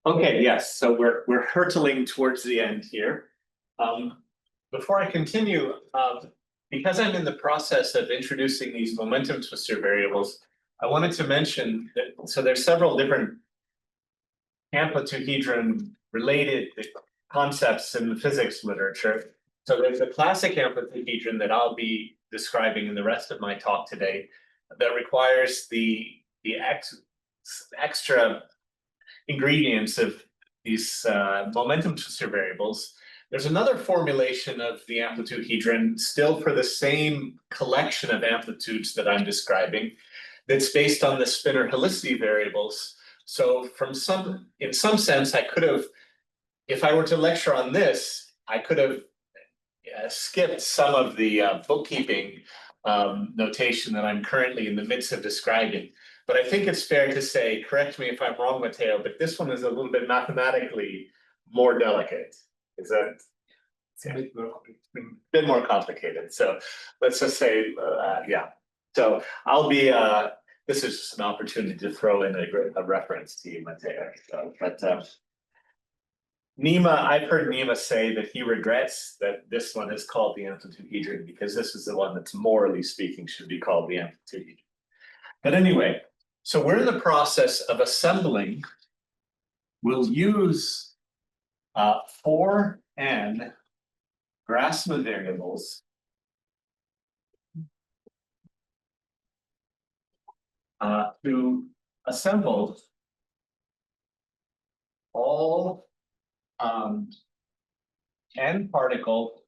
Okay, yes, so we're hurtling towards the end here. Before I continue, because I'm in the process of introducing these momentum twistor variables, I wanted to mention that so there's several different amplituhedron related concepts in the physics literature. So there's a classic amplituhedron that I'll be describing in the rest of my talk today that requires the extra ingredients of these momentum twistor variables. There's another formulation of the amplituhedron still for the same collection of amplitudes that I'm describing that's based on the spinor helicity variables. So in some sense, I could have, if I were to lecture on this, I could have skipped some of the bookkeeping notation that I'm currently in the midst of describing. But I think it's fair to say, correct me if I'm wrong, Matteo, but this one is a little bit mathematically more delicate. Is that? It's a bit more complicated. So let's just say, yeah. So I'll be, this is just an opportunity to throw in a reference to you, Matteo. So, but Nima, I've heard Nima say that he regrets that this one is called the amplituhedron because this is the one that's morally speaking should be called the amplituhedron. But anyway, so we're in the process of assembling. We'll use 4n Grassmann variables to assemble all n particle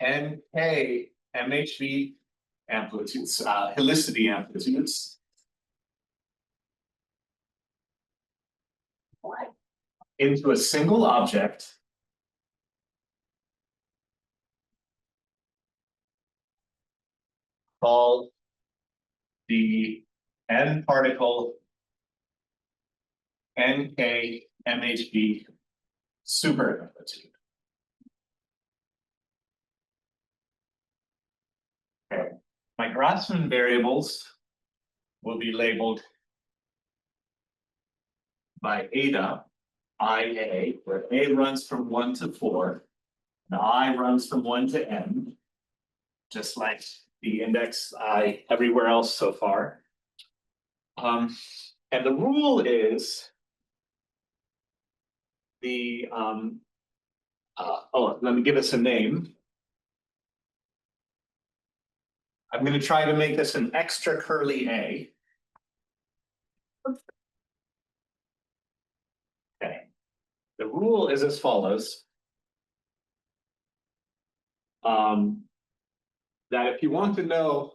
nk MHV amplitudes, helicity amplitudes into a single object called the n particle nk MHV super amplitude. Okay. My Grassmann variables will be labeled by eta, IA, where A runs from 1 to 4, and I runs from 1 to n, just like the index I everywhere else so far. And the rule is the, let me give us a name. I'm going to try to make this an extra curly A. Okay. The rule is as follows. That if you want to know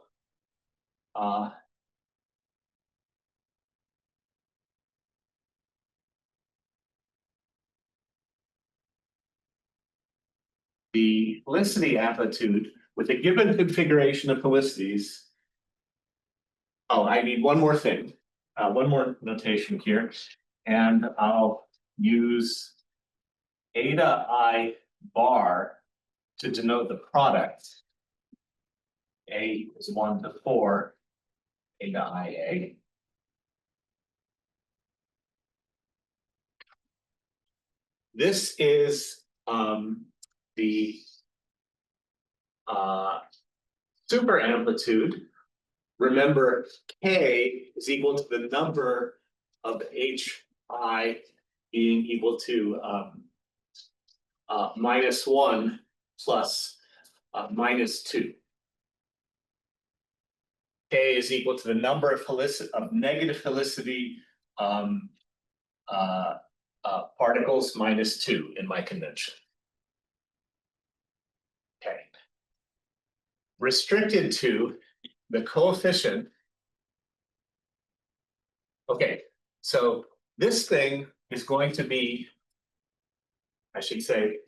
the helicity amplitude with a given configuration of helicities. Oh, I need one more thing, one more notation here, and I'll use eta I bar to denote the product. A is 1 to 4, eta IA. This is the super amplitude. Remember, K is equal to the number of HI being equal to -1 plus -2. K is equal to the number of negative helicity particles -2 in my convention. Okay. Restricted to the coefficient. Okay, so this thing is going to be, I should say,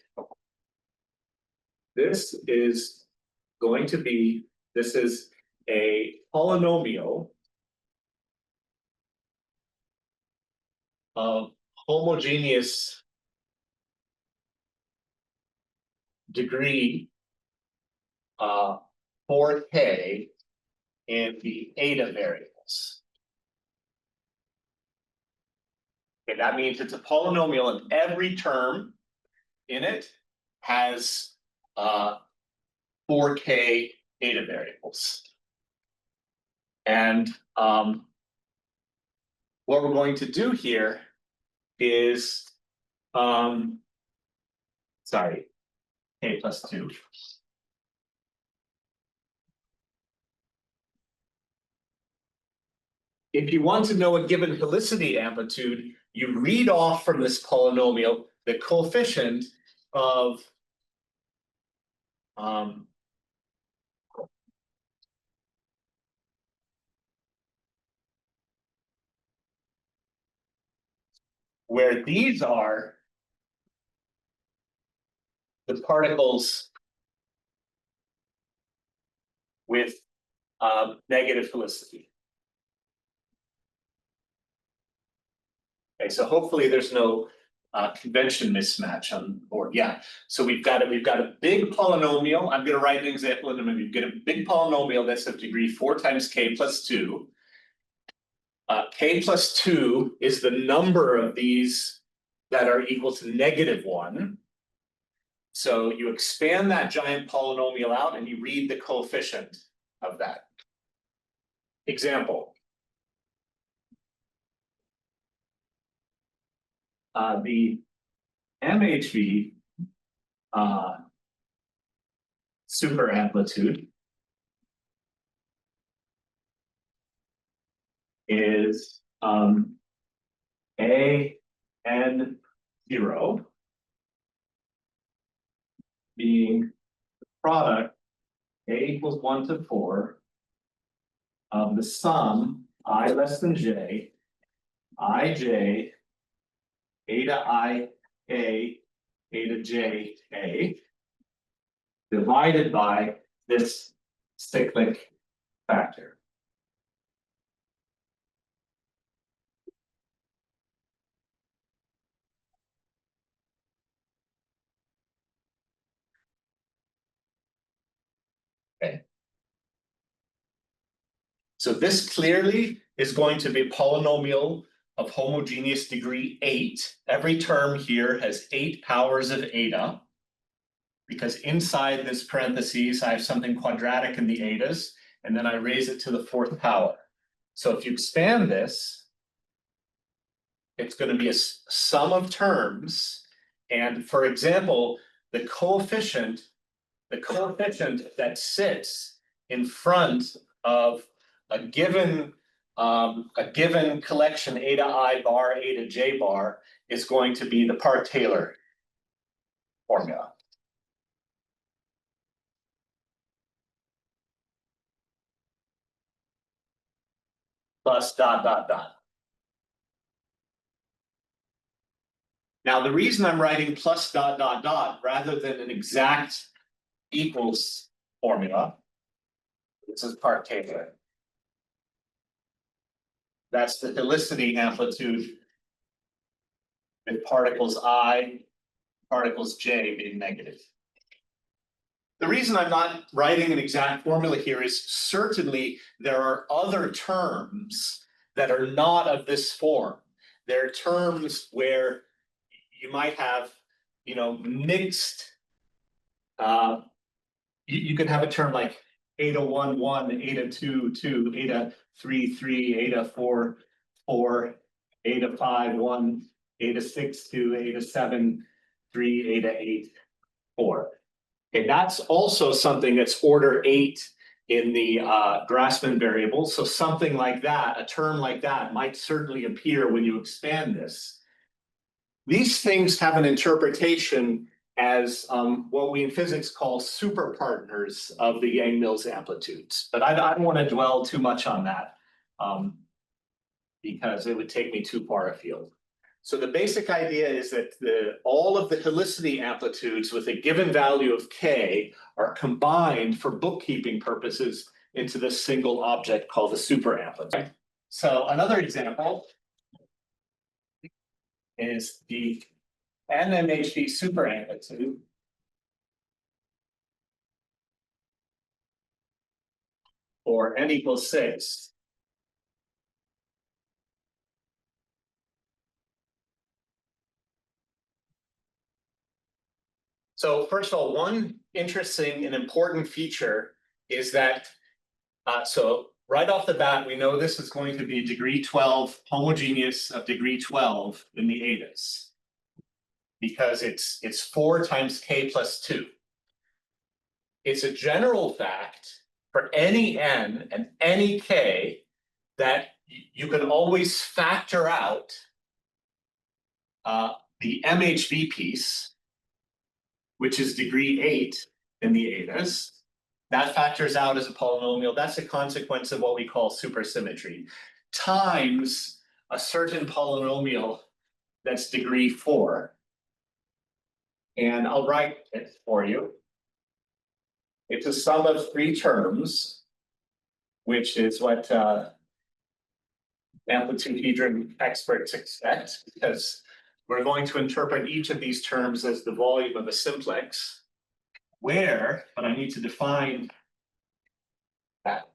this is going to be, this is a polynomial of homogeneous degree 4k in the eta variables. Okay, that means it's a polynomial and every term in it has 4k eta variables. And what we're going to do here is, sorry, k plus 2. If you want to know a given helicity amplitude, you read off from this polynomial the coefficient of where these are the particles with negative helicity. Okay, so hopefully there's no convention mismatch on board. Yeah, so we've got a big polynomial. I'm going to write an example in a minute. We've got a big polynomial that's of degree 4 times k plus 2. K plus 2 is the number of these that are equal to -1. So you expand that giant polynomial out and you read the coefficient of that. Example. The MHV super amplitude is AN0 being the product A equals 1 to 4 of the sum I less than j, ij, eta I k, eta j k, divided by this cyclic factor. Okay. So this clearly is going to be a polynomial of homogeneous degree 8. Every term here has 8 powers of eta, because inside this parentheses, I have something quadratic in the etas, and then I raise it to the 4th power. So if you expand this, it's going to be a sum of terms. And for example, the coefficient that sits in front of a given collection eta I bar, eta j bar is going to be the Park-Taylor formula. Plus ... Now, the reason I'm writing plus ... rather than an exact equals formula, this is Park-Taylor. That's the helicity amplitude with particles I, particles j being negative. The reason I'm not writing an exact formula here is certainly there are other terms that are not of this form. There are terms where you might have, mixed. You could have a term like eta 1 1, eta 2 2, eta 3 3, eta 4 4, eta 5 1, eta 6 2, eta 7 3, eta 8 4. Okay, that's also something that's order 8 in the Grassmann variable. So something like that, a term like that, might certainly appear when you expand this. These things have an interpretation as what we in physics call superpartners of the Yang-Mills amplitudes. But I don't want to dwell too much on that because it would take me too far afield. So the basic idea is that all of the helicity amplitudes with a given value of k are combined for bookkeeping purposes into this single object called the super amplitude. So another example is the NMHD super amplitude for n equals 6. So first of all, one interesting and important feature is that, so right off the bat, we know this is going to be degree 12, homogeneous of degree 12 in the etas. Because it's 4 times k plus 2. It's a general fact for any n and any k that you can always factor out the MHV piece, which is degree 8 in the etas. That factors out as a polynomial. That's a consequence of what we call supersymmetry, times a certain polynomial that's degree 4. And I'll write it for you. It's a sum of 3 terms, which is what amplituhedron experts expect, because we're going to interpret each of these terms as the volume of a simplex, where, but I need to define that.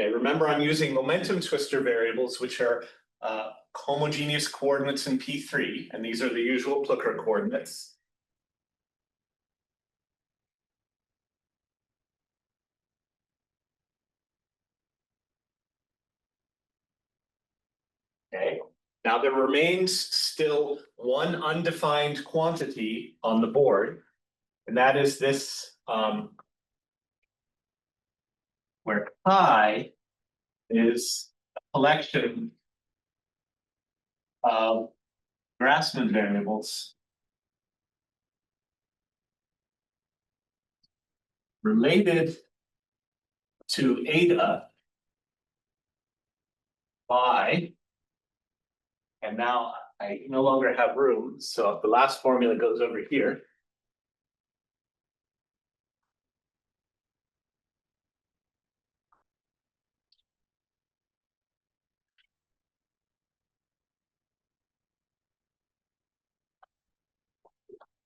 Okay, remember I'm using momentum twister variables, which are homogeneous coordinates in P3, and these are the usual Plücker coordinates. Okay, now there remains still one undefined quantity on the board, and that is this, where chi is a collection of Grassmann variables related to eta by, and now I no longer have room, so the last formula goes over here.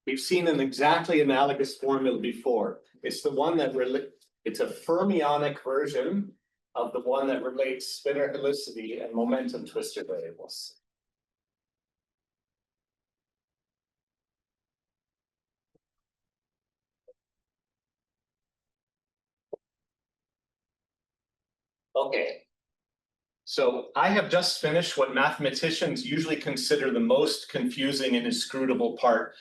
We've seen an exactly analogous formula before. It's the one that it's a fermionic version of the one that relates spinor helicity and momentum twister variables. Okay. So I have just finished what mathematicians usually consider the most confusing and inscrutable part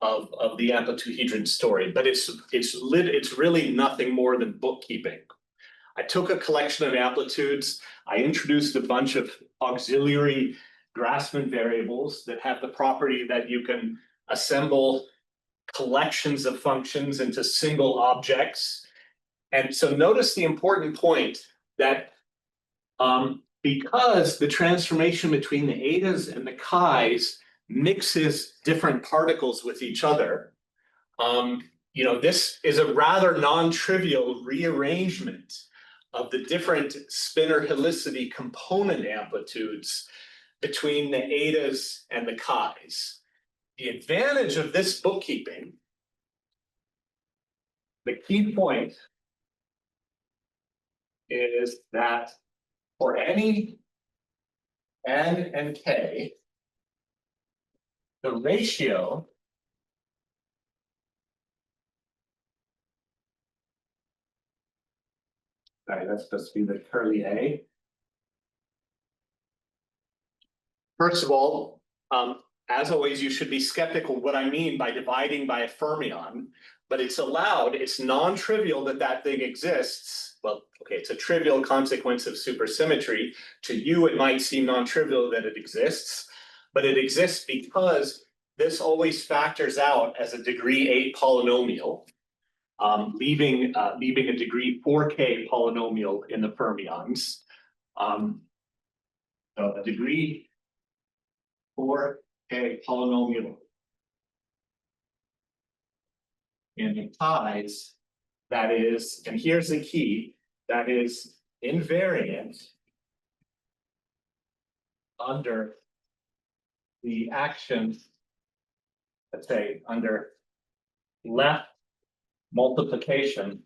of the amplituhedron story, but it's really nothing more than bookkeeping. I took a collection of amplitudes, I introduced a bunch of auxiliary Grassmann variables that have the property that you can assemble collections of functions into single objects. And so notice the important point that because the transformation between the etas and the chi's mixes different particles with each other, this is a rather non-trivial rearrangement of the different spinor helicity component amplitudes between the etas and the chi's. The advantage of this bookkeeping, the key point, is that for any n and k, the ratio that's supposed to be the curly A. First of all, as always, you should be skeptical what I mean by dividing by a fermion, but it's allowed, it's non-trivial that that thing exists. Well, okay, it's a trivial consequence of supersymmetry. To you, it might seem non-trivial that it exists, but it exists because this always factors out as a degree 8 polynomial, leaving a degree 4k polynomial in the fermions. So a degree 4k polynomial in the chi's, that is, and here's the key, that is invariant under the action, let's say under left multiplication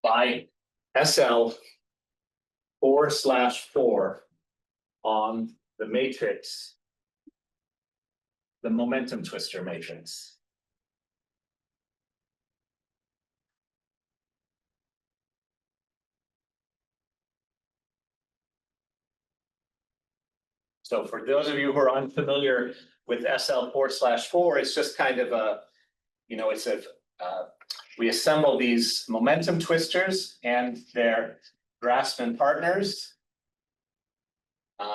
by SL 4/4 on the matrix, the momentum twister matrix. So for those of you who are unfamiliar with SL 4/4, it's just kind of a, it's a, we assemble these momentum twisters and their Grassmann partners.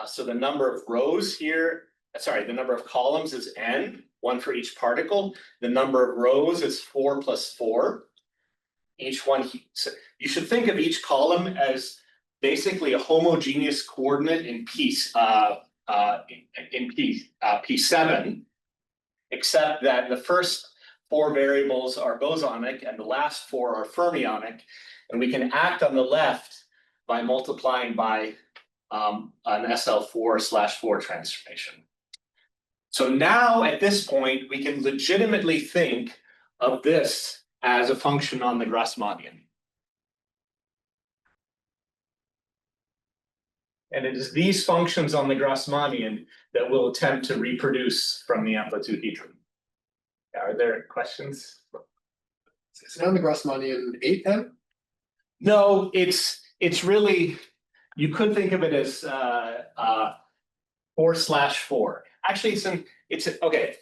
So the number of rows here, sorry, the number of columns is n, one for each particle. The number of rows is 4 + 4. Each one, so you should think of each column as basically a homogeneous coordinate in P7, except that the first 4 variables are bosonic and the last 4 are fermionic, and we can act on the left by multiplying by an SL 4/4 transformation. So now at this point, we can legitimately think of this as a function on the Grassmannian. And it is these functions on the Grassmannian that we'll attempt to reproduce from the amplituhedron. Are there questions? Is it on the Grassmannian 8 then? No, it's really, you could think of it as 4/4. Actually, it's okay.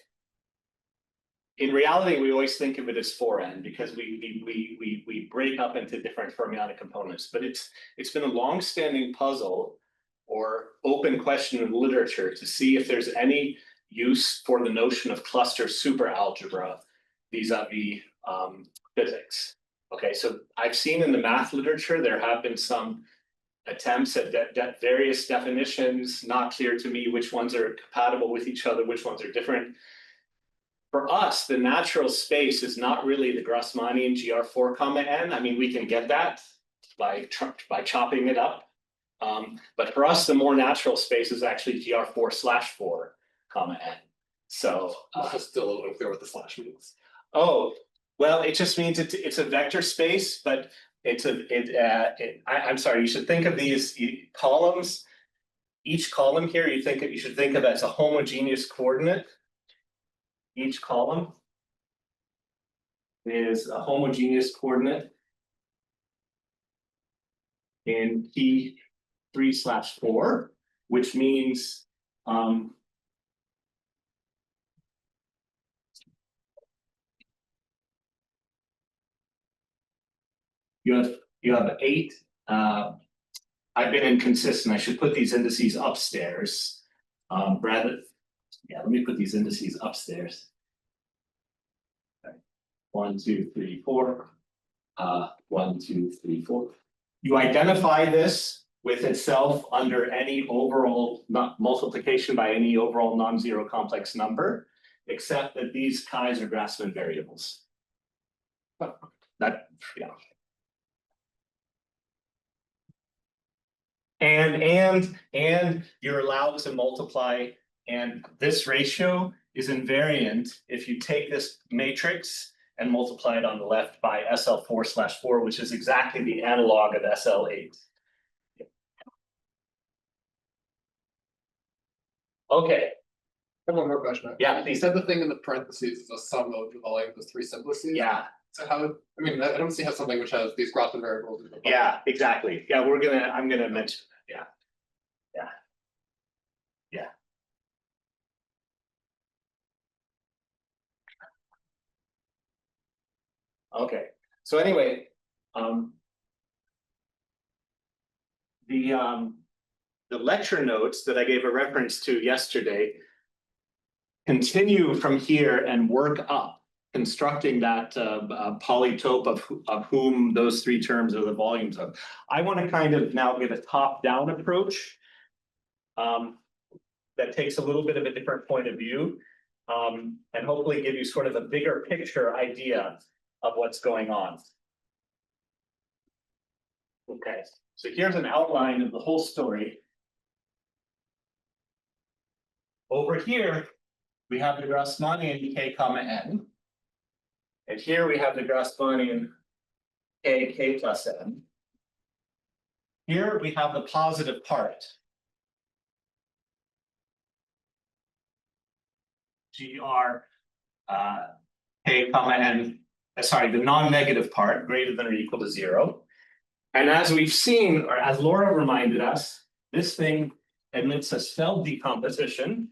In reality, we always think of it as 4n because we break up into different fermionic components. But it's been a long-standing puzzle or open question in literature to see if there's any use for the notion of cluster superalgebra vis-a-vis physics. Okay, so I've seen in the math literature there have been some attempts at various definitions. Not clear to me which ones are compatible with each other, which ones are different. For us, the natural space is not really the Grassmannian GR4, n. I mean, we can get that by chopping it up. But for us, the more natural space is actually GR4/4, n. So It's still a little unclear what the slash means. Oh, well, it just means it's a vector space, but I'm sorry, you should think of these columns. Each column here, you should think of as a homogeneous coordinate. Each column is a homogeneous coordinate in P3/4, which means you have 8. I've been inconsistent. I should put these indices upstairs. Let me put these indices upstairs. Okay. 1, 2, 3, 4. 1, 2, 3, 4. You identify this with itself under any overall multiplication by any overall non-zero complex number, except that these chi's are Grassmann variables. And you're allowed to multiply, and this ratio is invariant if you take this matrix and multiply it on the left by SL 4/4, which is exactly the analog of SL 8. Okay. I have one more question. Yeah, You said the thing in the parentheses is a sum of the volume of those 3 simplices. Yeah. So how? I mean, I don't see how something which has these Grassmann variables. Yeah, exactly. Yeah, I'm gonna mention. Yeah. Yeah. Yeah. Okay. So anyway, the lecture notes that I gave a reference to yesterday continue from here and work up, constructing that polytope of whom those 3 terms are the volumes of. I want to kind of now give a top-down approach that takes a little bit of a different point of view, and hopefully give you sort of a bigger picture idea of what's going on. Okay, so here's an outline of the whole story. Over here, we have the Grassmannian k comma n. And here we have the Grassmannian k plus n. Here we have the positive part. Gr k comma n, sorry, the non-negative part greater than or equal to 0. And as we've seen, or as Laura reminded us, this thing admits a cell decomposition.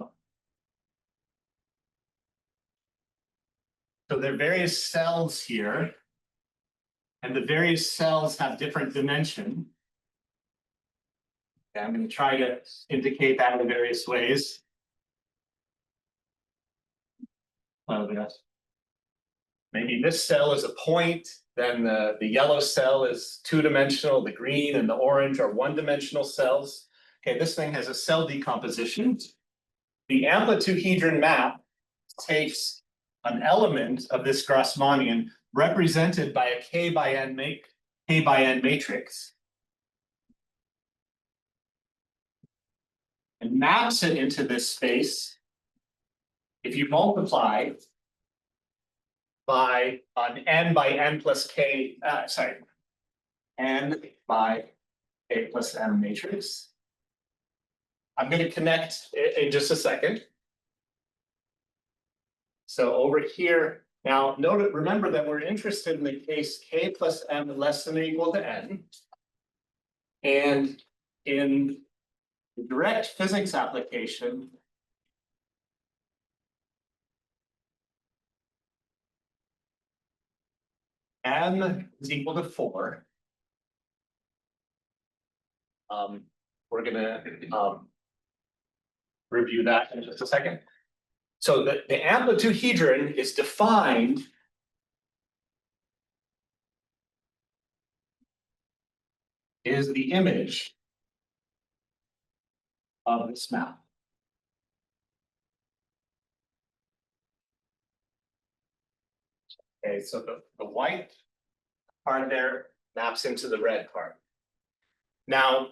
So there are various cells here, and the various cells have different dimension. Okay, I'm going to try to indicate that in various ways. Maybe this cell is a point, then the yellow cell is two-dimensional, the green and the orange are one-dimensional cells. Okay, this thing has a cell decomposition. The amplituhedron map takes an element of this Grassmannian represented by a k by n matrix and maps it into this space. If you multiply by an n by n plus k, n by k plus m matrix. I'm going to connect in just a second. So over here, now note, remember that we're interested in the case k plus m less than or equal to n. And in the direct physics application, n is equal to 4. We're gonna review that in just a second. So the amplituhedron is defined is the image of this map. Okay, so the white part there maps into the red part. Now,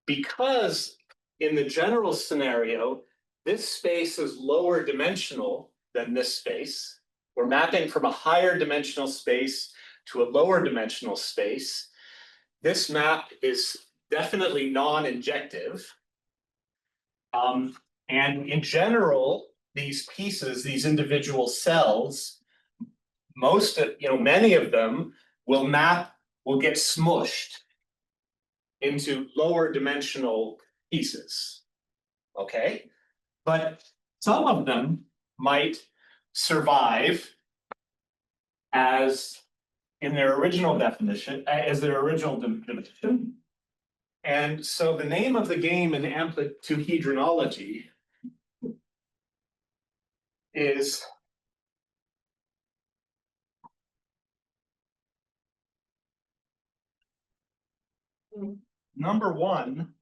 because in the general scenario, this space is lower dimensional than this space, we're mapping from a higher dimensional space to a lower dimensional space. This map is definitely non-injective. And in general, these pieces, these individual cells, many of them will get smushed into lower dimensional pieces. Okay, but some of them might survive as in their original definition, And so the name of the game in amplituhedronology is number one,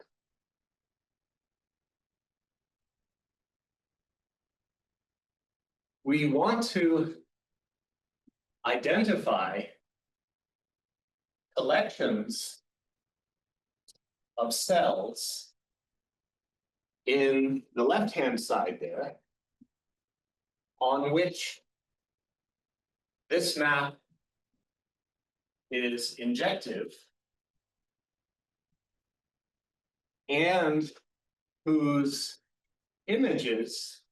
we want to identify collections of cells in the left-hand side there on which this map is injective and whose images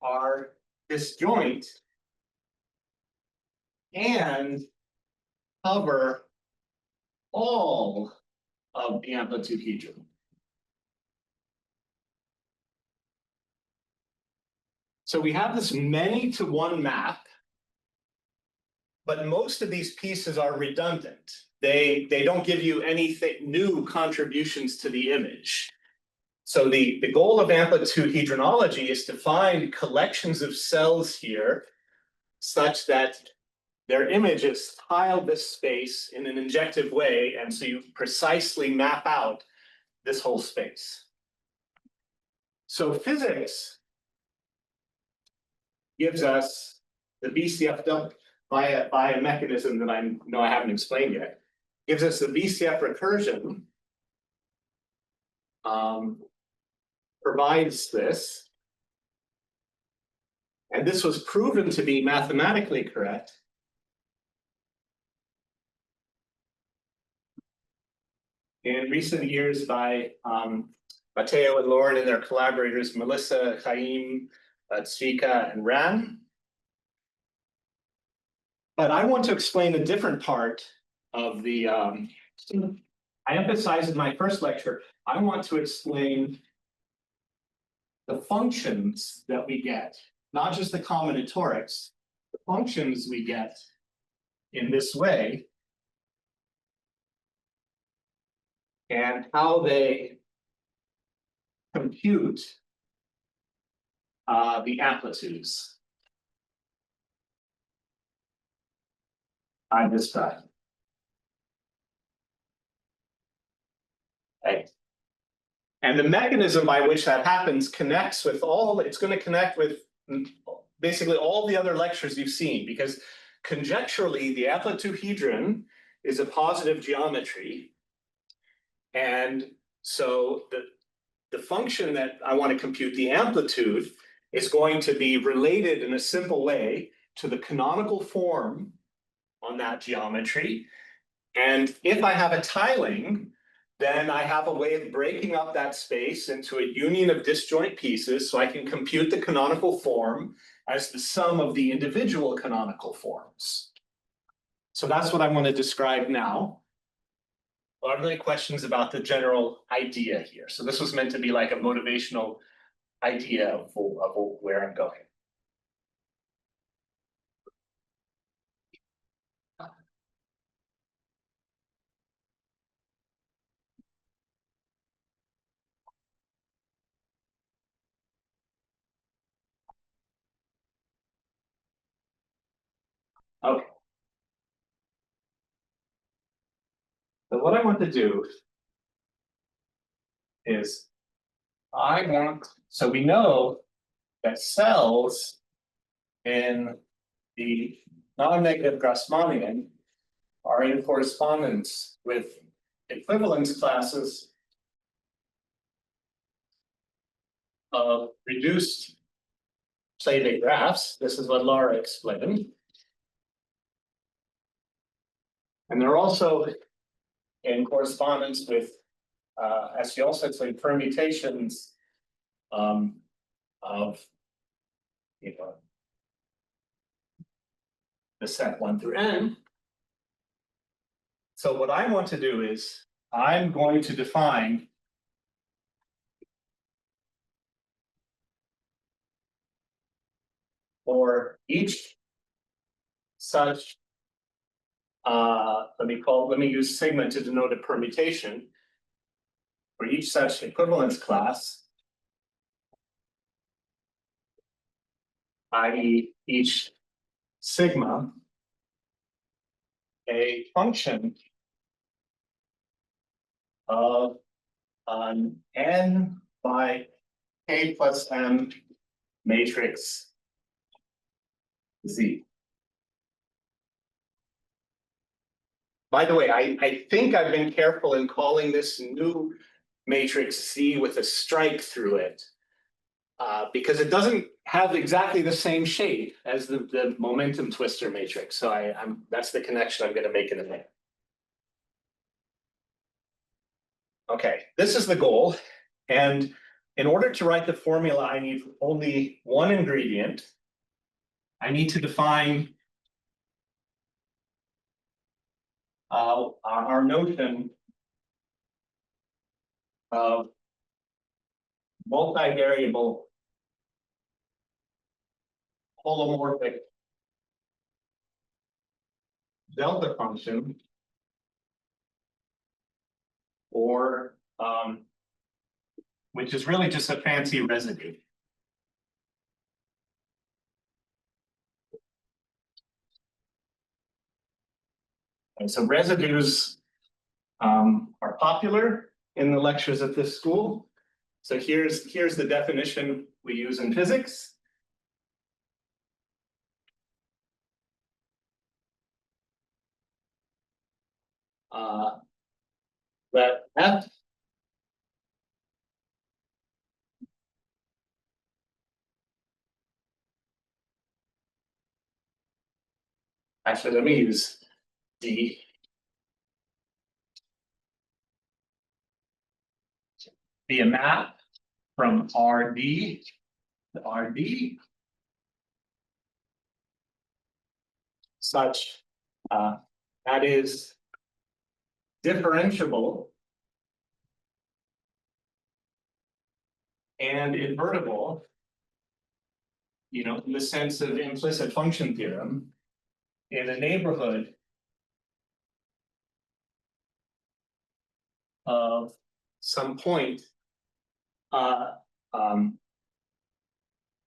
are disjoint and cover all of the amplituhedron. So we have this many-to-one map, but most of these pieces are redundant. They don't give you anything new contributions to the image. So the goal of amplituhedronology is to find collections of cells here such that their images tile this space in an injective way, and so you precisely map out this whole space. So physics gives us the BCFW by a mechanism that I haven't explained yet. gives us the BCF recursion, provides this. And this was proven to be mathematically correct. In recent years by Matteo and Lauren and their collaborators, Melissa, Chaim, Tzvika, and Ran. But I want to explain a different part of the, I emphasized in my first lecture, I want to explain the functions that we get, not just the combinatorics, the functions we get in this way, and how they compute the amplitudes I described. Okay. And the mechanism by which that happens connects with it's going to connect with basically all the other lectures you've seen, because conjecturally the amplituhedron is a positive geometry. And so the function that I want to compute, the amplitude, is going to be related in a simple way to the canonical form on that geometry. And if I have a tiling, then I have a way of breaking up that space into a union of disjoint pieces, so I can compute the canonical form as the sum of the individual canonical forms. So that's what I want to describe now. Are there any questions about the general idea here? So this was meant to be like a motivational idea of where I'm going. Okay. So what I want to do is so we know that cells in the non-negative Grassmannian are in correspondence with equivalence classes of reduced Playday graphs. This is what Laura explained. And they're also in correspondence with, as she also explained, permutations of, the set 1 through n. So what I want to do is I'm going to define for each such, let me use sigma to denote a permutation. For each such equivalence class, i.e. each sigma, a function of an n by k plus m matrix Z. By the way, I think I've been careful in calling this new matrix Z with a strike through it, because it doesn't have exactly the same shape as the momentum twister matrix. So that's the connection I'm going to make in a minute. Okay, this is the goal. And in order to write the formula, I need only one ingredient. I need to define our notion of multivariable holomorphic delta function, or which is really just a fancy residue. And so residues are popular in the lectures at this school. So here's the definition we use in physics. Let F actually, let me use D. Be a map from RD to RD such that is differentiable and invertible, you know, in the sense of implicit function theorem, in a neighborhood of some point,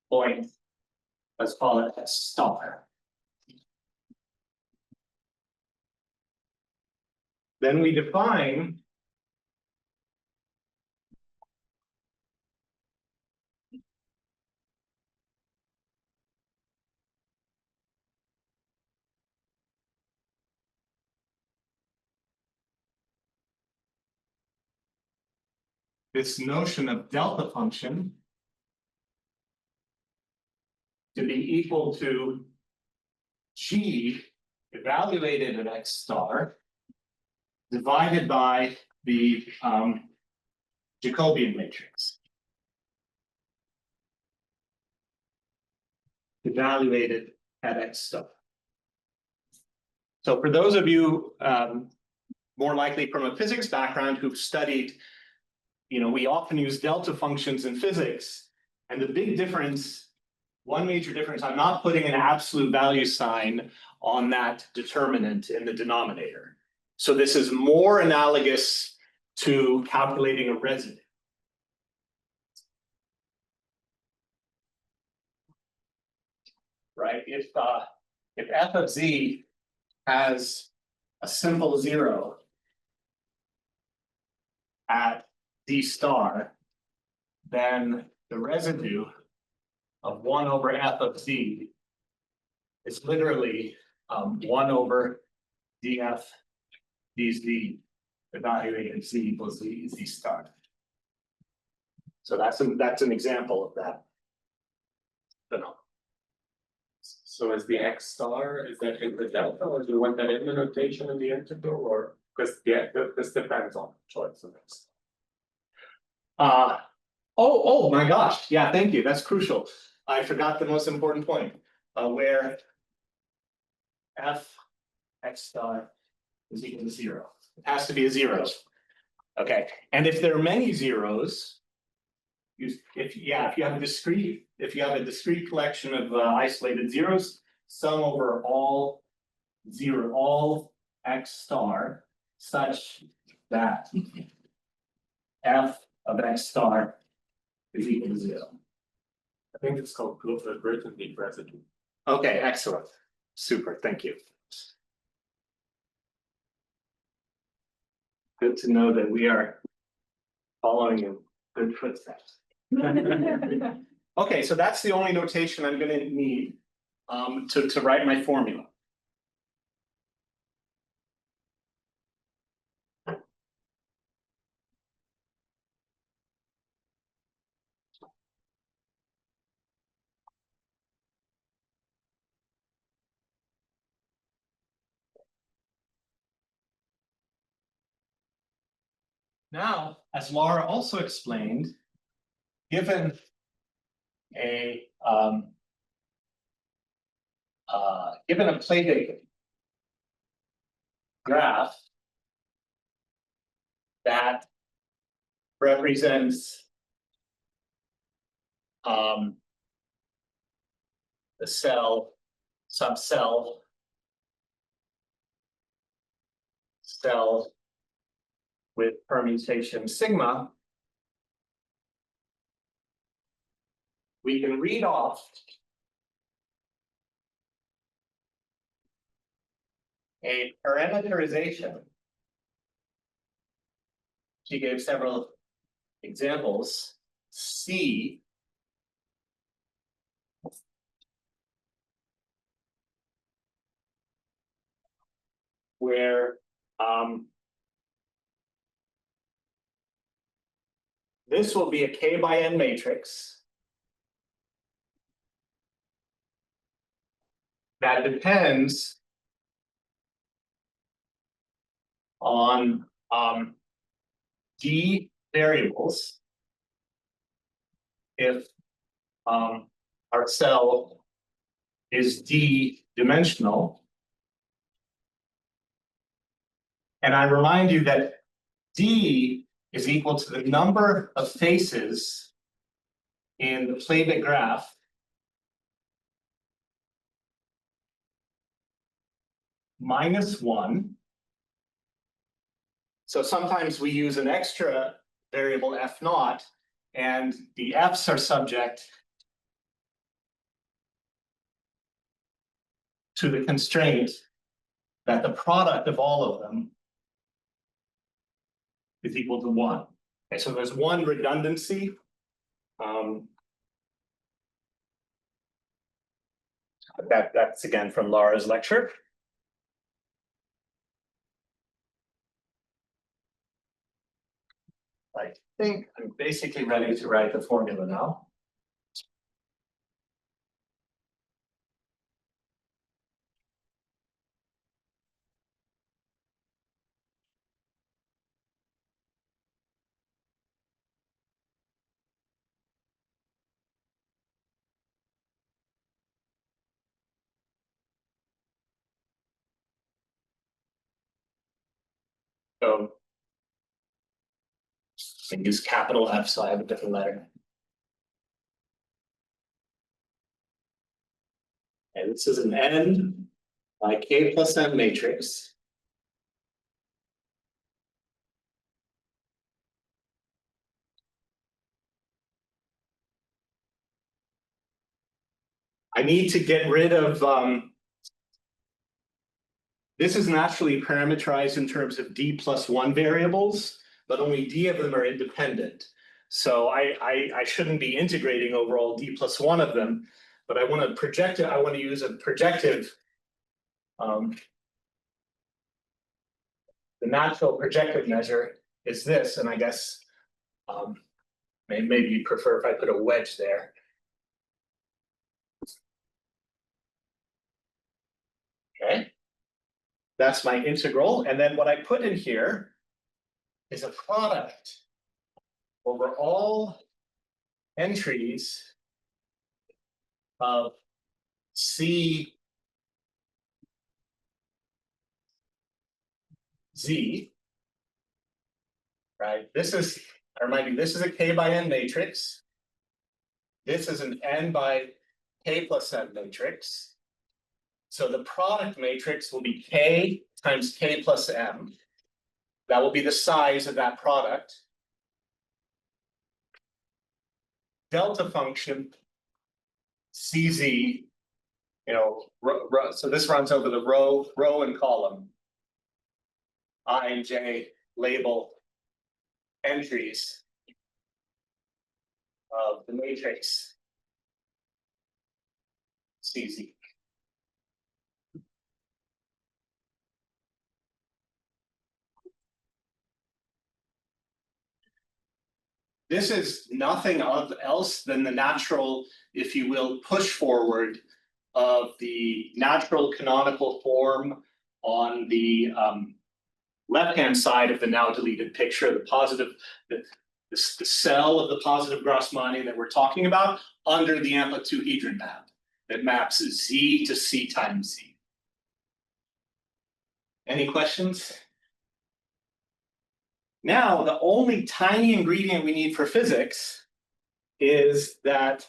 point, let's call it S star. Then we define this notion of delta function to be equal to G evaluated at X star divided by the Jacobian matrix. Evaluated at X star. So for those of you more likely from a physics background who've studied, you know, we often use delta functions in physics, and the big difference, one major difference, I'm not putting an absolute value sign on that determinant in the denominator. So this is more analogous to calculating a residue. Right? If f of z has a simple zero at d star, then the residue of 1 over f of z is literally 1 over df dz evaluated z equals z star. So that's an example of that phenomenon. So is the X star, is that in the delta, or do you want that in the notation in the integral, or because this depends on choice of X? Oh my gosh, yeah, thank you, that's crucial. I forgot the most important point, where f x star is equal to 0. It has to be a 0. Okay, and if there are many zeros, if you have a discrete collection of isolated zeros, sum over all x star such that f of x star is equal to 0. I think it's called proof of Grothendieck residue. Okay, excellent. Super, thank you. Good to know that we are following in good footsteps. Okay, so that's the only notation I'm going to need to write my formula. Now, as Laura also explained, given a Platic graph that represents the cell, subcell, cell with permutation sigma, we can read off a parameterization. She gave several examples. C where this will be a K by N matrix that depends on D variables if our cell is D dimensional. And I remind you that D is equal to the number of faces in the playback graph minus 1. So sometimes we use an extra variable f naught, and the f's are subject to the constraint that the product of all of them is equal to 1. Okay, so there's one redundancy. That's again from Laura's lecture. I think I'm basically ready to write the formula now. So I use capital F, so I have a different letter. And this is an N by K plus M matrix. I need to get rid of, this is naturally parameterized in terms of D plus 1 variables, but only D of them are independent. So I shouldn't be integrating over all D plus 1 of them, but I want to project it. I want to use a projective. The natural projective measure is this, and I guess maybe you prefer if I put a wedge there. Okay, that's my integral, and then what I put in here is a product over all entries of C Z, right? This is, I remind you, this is a K by N matrix. This is an N by K plus N matrix. So the product matrix will be K times K plus M. That will be the size of that product. Delta function CZ, so this runs over the row and column. I and J label entries of the matrix CZ. This is nothing else than the natural, if you will, push forward of the natural canonical form on the left-hand side of the now deleted picture, the positive, the cell of the positive Grassmannian that we're talking about under the Amplituhedran map that maps Z to C times Z. Any questions? Now, the only tiny ingredient we need for physics is that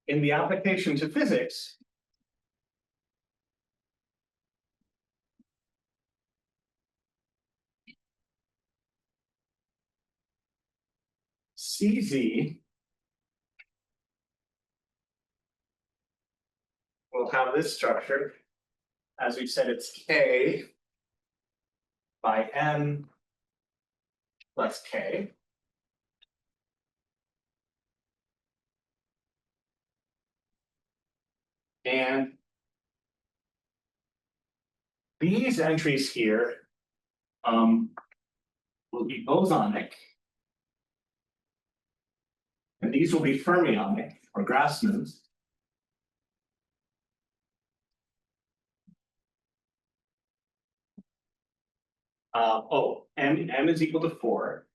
in the application to physics, CZ will have this structure. As we've said, it's K by M plus K. And these entries here will be bosonic. And these will be fermionic or Grassmann. M is equal to 4.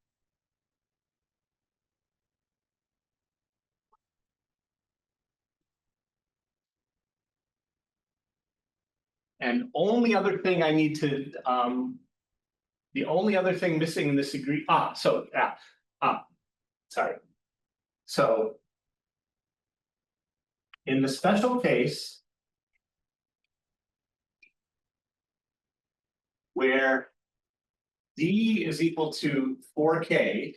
And only other thing I need to, the only other thing missing in this sorry. So in the special case where D is equal to 4K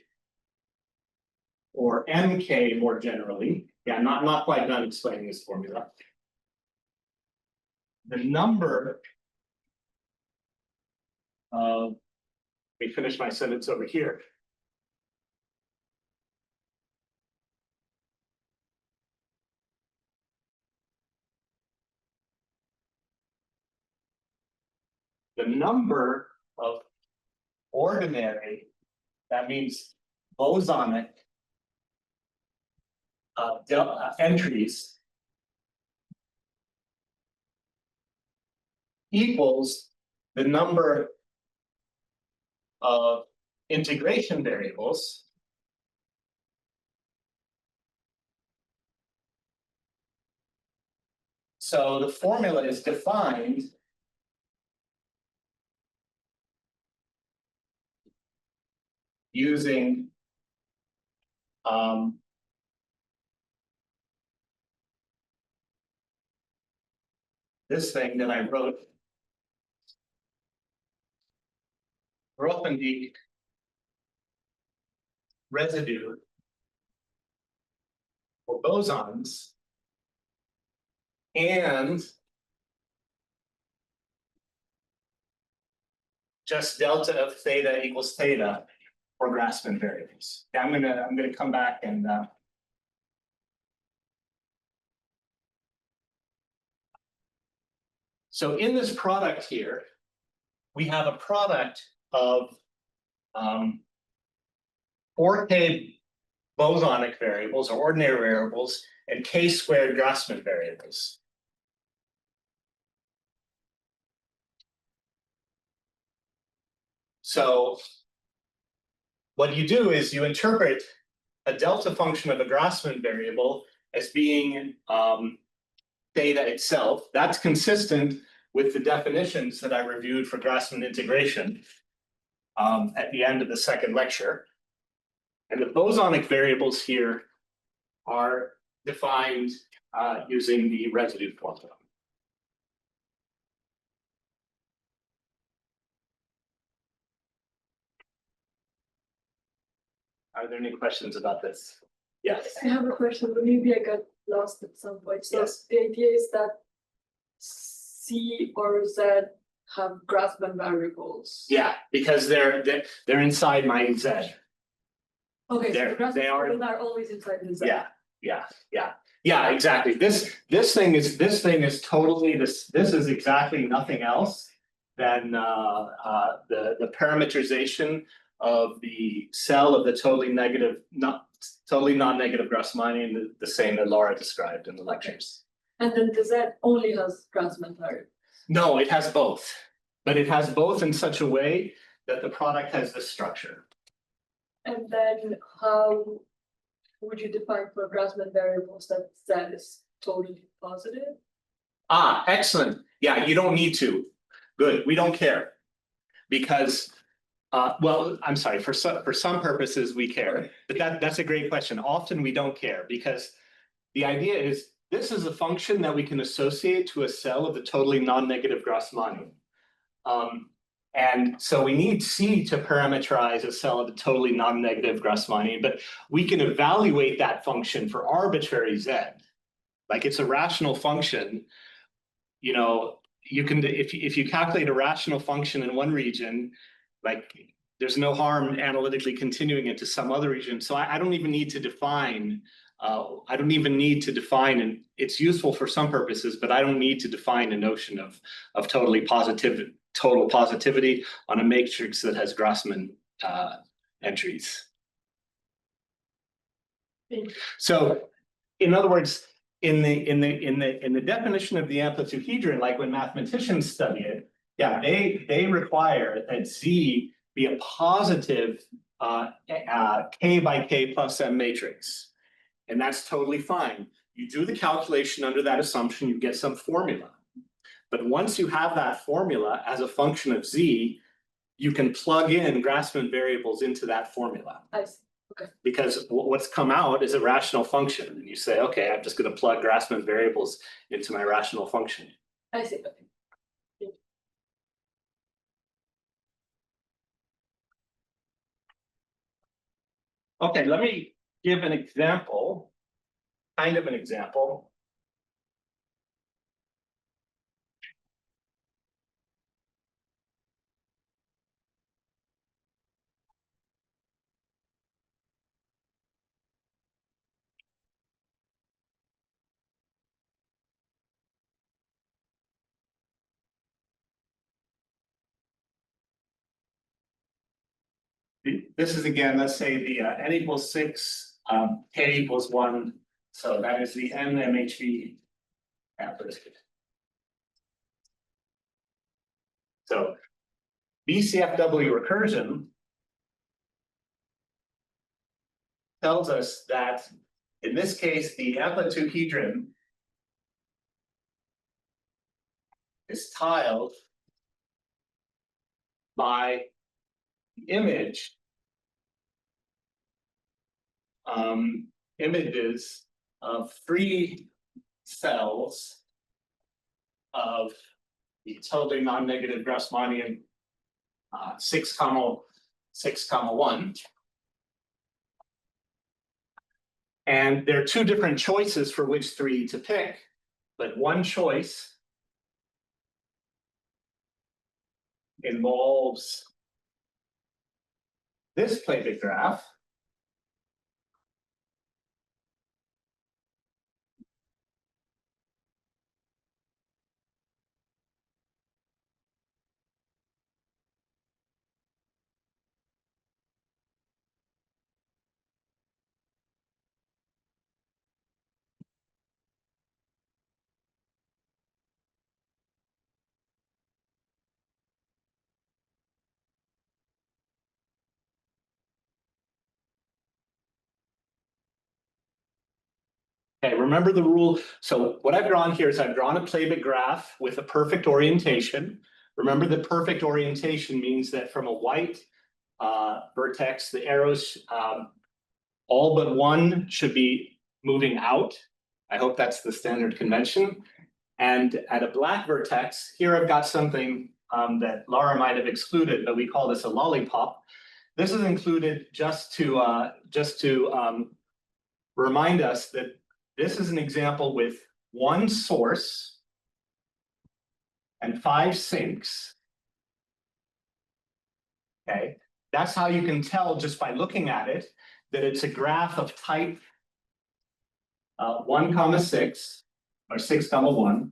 or MK more generally, not quite done explaining this formula. The number of, let me finish my sentence over here. The number of ordinary, that means bosonic entries equals the number of integration variables so the formula is defined using this thing that I wrote. Grothendieck residue for bosons and just delta of theta equals theta for Grassmann variables. I'm gonna come back and so in this product here, we have a product of 4K bosonic variables or ordinary variables and K-squared Grassmann variables. So what you do is you interpret a delta function of a Grassmann variable as being theta itself. That's consistent with the definitions that I reviewed for Grassmann integration at the end of the second lecture. And the bosonic variables here are defined using the residue formula. Are there any questions about this? Yes. I have a question, but maybe I got lost at some point. So Yes. the idea is that C or Z have Grassmann variables. Yeah, because they're inside my Z. Okay, so They're- the Grassmann they are- variables are always inside the Z. Yeah, exactly. This thing is totally this is exactly nothing else than the parameterization of the cell of the totally non-negative Grassmannian, the same that Laura described in the lectures. And then the Z only has Grassmann variables. No, it has both, but it has both in such a way that the product has this structure. And then how would you define for Grassmann variables that Z is totally positive? Ah, excellent. Yeah, you don't need to. Good, we don't care. Because, well, I'm sorry, for some purposes we care, but that's a great question. Often we don't care because the idea is this is a function that we can associate to a cell of the totally non-negative Grassmannian. And so we need C to parameterize a cell of the totally non-negative Grassmannian, but we can evaluate that function for arbitrary Z. Like it's a rational function, you know, you can, if you calculate a rational function in one region, like there's no harm analytically continuing it to some other region. So I don't even need to define, and it's useful for some purposes, but I don't need to define a notion of total positivity on a matrix that has Grassmann entries. Thank you. So, in other words, in the definition of the amplituhedron, like when mathematicians study it, yeah, they require that Z be a positive K by K plus M matrix. And that's totally fine. You do the calculation under that assumption, you get some formula. But once you have that formula as a function of Z, you can plug in Grassmann variables into that formula. I see. Because what's come out is a rational function, and you say, okay, I'm just going to plug Grassmann variables into my rational function. I see. Okay. Okay, let me give an example, kind of an example. This is again, let's say the n equals 6, k equals 1. So that is the NMHV amplitude. So BCFW recursion tells us that in this case, the amplituhedron is tiled by the images of 3 cells of the totally non-negative Grassmannian 6, 1. And there are 2 different choices for which 3 to pick, but one choice involves this Plavet graph. Okay, remember the rule. So what I've drawn here is I've drawn a Plavet graph with a perfect orientation. Remember, the perfect orientation means that from a white vertex, the arrows, all but one should be moving out. I hope that's the standard convention. And at a black vertex, here I've got something that Laura might have excluded, but we call this a lollipop. This is included just to remind us that this is an example with one source and 5 sinks. Okay, that's how you can tell just by looking at it that it's a graph of type 1, 6 or 6, 1.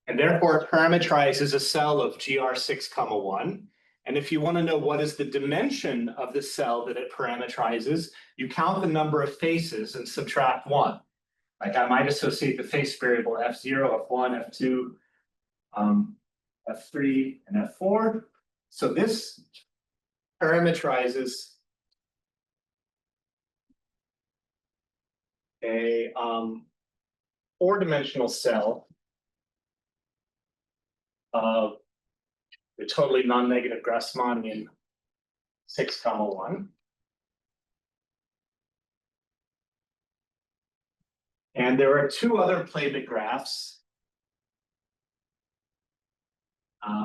And therefore it parameterizes a cell of GR6, 1. And if you want to know what is the dimension of the cell that it parameterizes, you count the number of faces and subtract 1. Like I might associate the face variable F0, F1, F2, F3, and F4. So this parameterizes a 4-dimensional cell of the totally non-negative Grassmannian 6, 1. And there are 2 other Plavet graphs.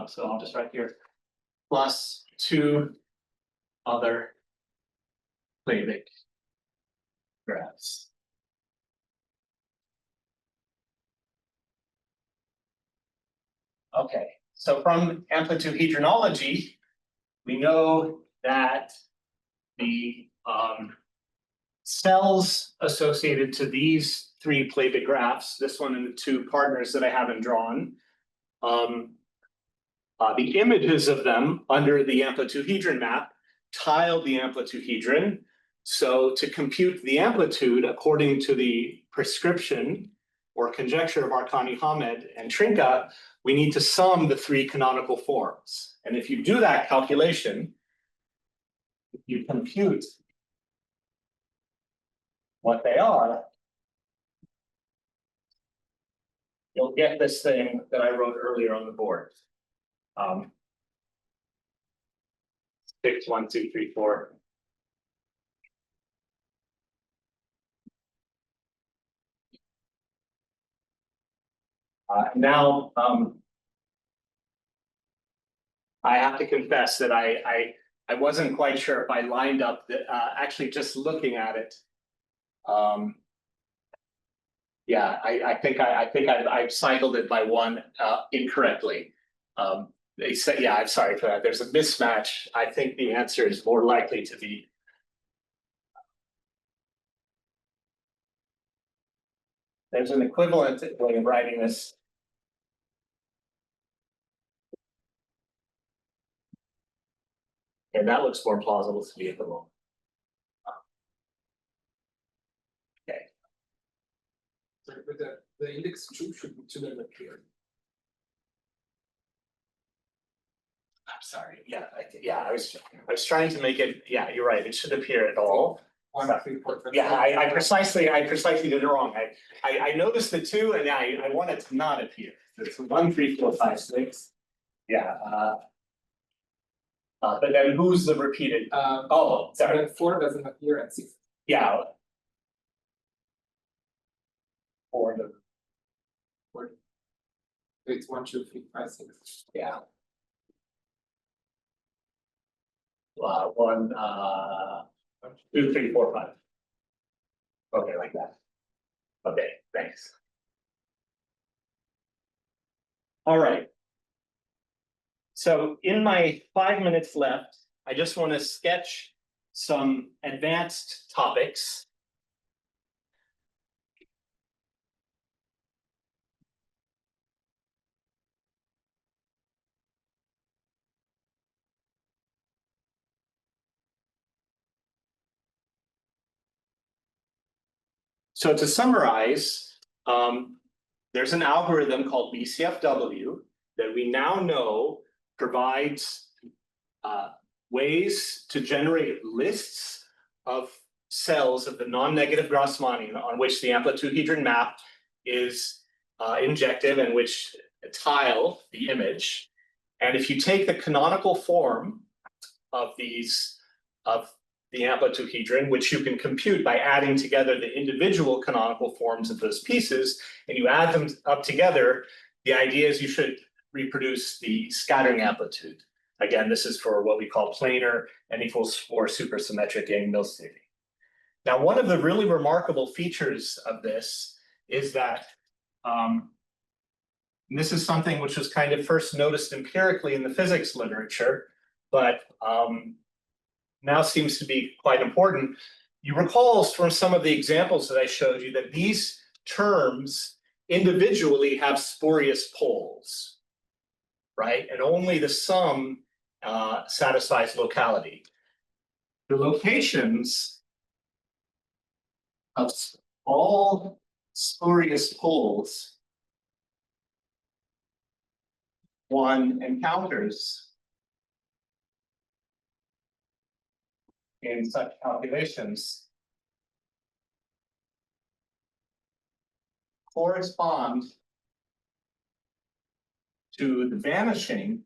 So I'll just write here, plus 2 other Plavet graphs. Okay, so from amplituhedronology, we know that the cells associated to these 3 Plavet graphs, this one and the 2 partners that I haven't drawn, The images of them under the amplituhedron map tile the amplituhedron. So to compute the amplitude according to the prescription or conjecture of Arcani Hamed and Trinka, we need to sum the three canonical forms. And if you do that calculation, you compute what they are, you'll get this thing that I wrote earlier on the board. 6, 1, 2, 3, 4. Now, I have to confess that I wasn't quite sure if I lined up the, actually just looking at it. Yeah, I think I've cycled it by one incorrectly. They said, yeah, I'm sorry for that. There's a mismatch. I think the answer is more likely to be. There's an equivalent way of writing this. And that looks more plausible to me at the moment. Okay. So, but the index shouldn't appear. I'm sorry. Yeah, I was trying to make it. Yeah, you're right. It should appear at all. 1, 3, 4, 5, Yeah, I precisely did it wrong. I noticed the 2 and I want it to not appear. It's 1, 3, 4, 5, 6. Yeah. But then who's the repeated? Oh, sorry. Then 4 doesn't appear and 6. Yeah. It's 1, 2, 3, 5, 6. Yeah. 1, 2, 3, 4, 5. Okay, like that. Okay, thanks. All right. So in my 5 minutes left, I just want to sketch some advanced topics. So to summarize, there's an algorithm called BCFW that we now know provides ways to generate lists of cells of the non-negative Grassmannian on which the amplituhedron map is injective and which tile the image. And if you take the canonical form of these, of the amplituhedron, which you can compute by adding together the individual canonical forms of those pieces, and you add them up together, the idea is you should reproduce the scattering amplitude. Again, this is for what we call planar n equals 4 supersymmetric Yang-Mills theory. Now, one of the really remarkable features of this is that, and this is something which was kind of first noticed empirically in the physics literature, but now seems to be quite important. You recall from some of the examples that I showed you that these terms individually have spurious poles, right? And only the sum satisfies locality. The locations of all spurious poles one encounters in such calculations correspond to the vanishing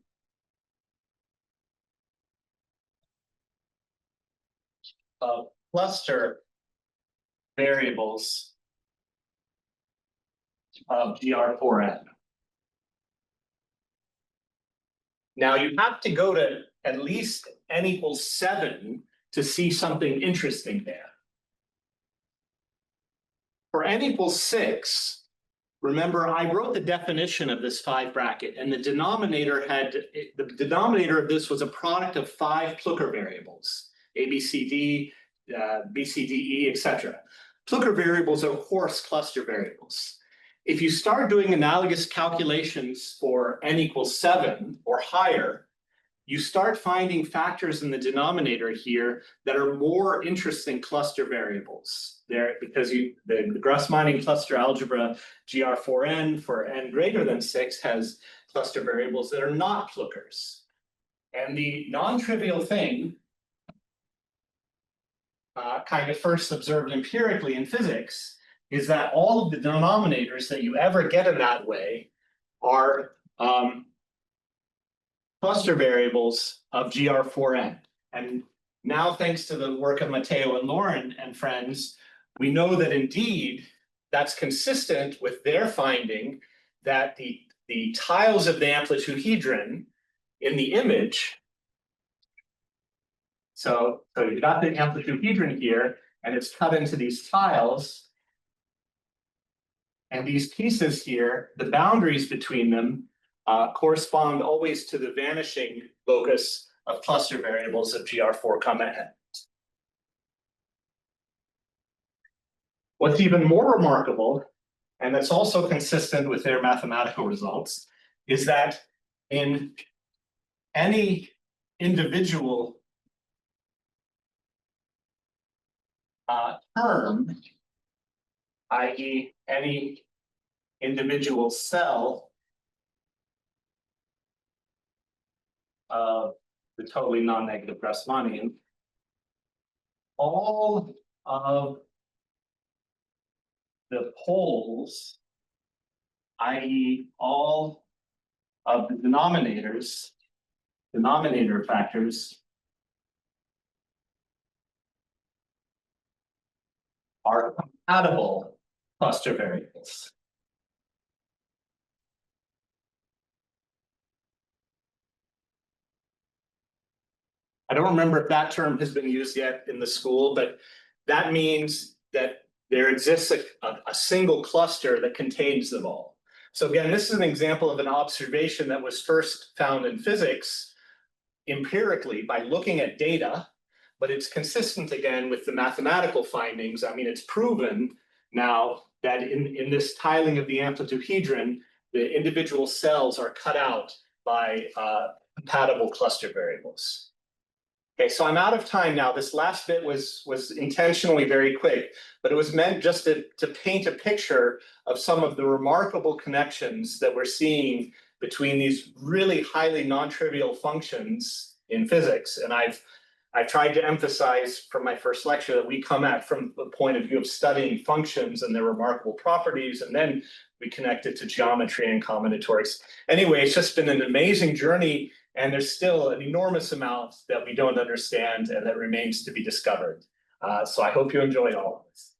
of cluster variables of GR4n. Now you have to go to at least n equals 7 to see something interesting there. For n equals 6, remember I wrote the definition of this 5 bracket, and the denominator of this was a product of 5 Plücker variables, A, B, C, D, B, C, D, E, etc. Plücker variables are coarse cluster variables. if you start doing analogous calculations for n equals 7 or higher, you start finding factors in the denominator here that are more interesting cluster variables. There, because the Grassmannian cluster algebra GR4n for n greater than 6 has cluster variables that are not Plückers. And the non-trivial thing, kind of first observed empirically in physics, is that all of the denominators that you ever get in that way are cluster variables of GR4n. And now, thanks to the work of Matteo and Lauren and friends, we know that indeed that's consistent with their finding that the tiles of the amplituhedron in the image. So you've got the amplituhedron here, and it's cut into these tiles. And these pieces here, the boundaries between them correspond always to the vanishing locus of cluster variables of GR4, n. What's even more remarkable, and that's also consistent with their mathematical results, is that in any individual term, i.e. any individual cell of the totally non-negative Grassmannian, all of the poles, i.e. all of the denominator factors, are compatible cluster variables. I don't remember if that term has been used yet in the school, but that means that there exists a single cluster that contains them all. So again, this is an example of an observation that was first found in physics empirically by looking at data, but it's consistent again with the mathematical findings. I mean, it's proven now that in this tiling of the amplituhedron, the individual cells are cut out by compatible cluster variables. Okay, so I'm out of time now. This last bit was intentionally very quick, but it was meant just to paint a picture of some of the remarkable connections that we're seeing between these really highly non-trivial functions in physics. And I've tried to emphasize from my first lecture that we come at from the point of view of studying functions and their remarkable properties, and then we connect it to geometry and combinatorics. Anyway, it's just been an amazing journey. And there's still an enormous amount that we don't understand and that remains to be discovered. So I hope you enjoyed all of this.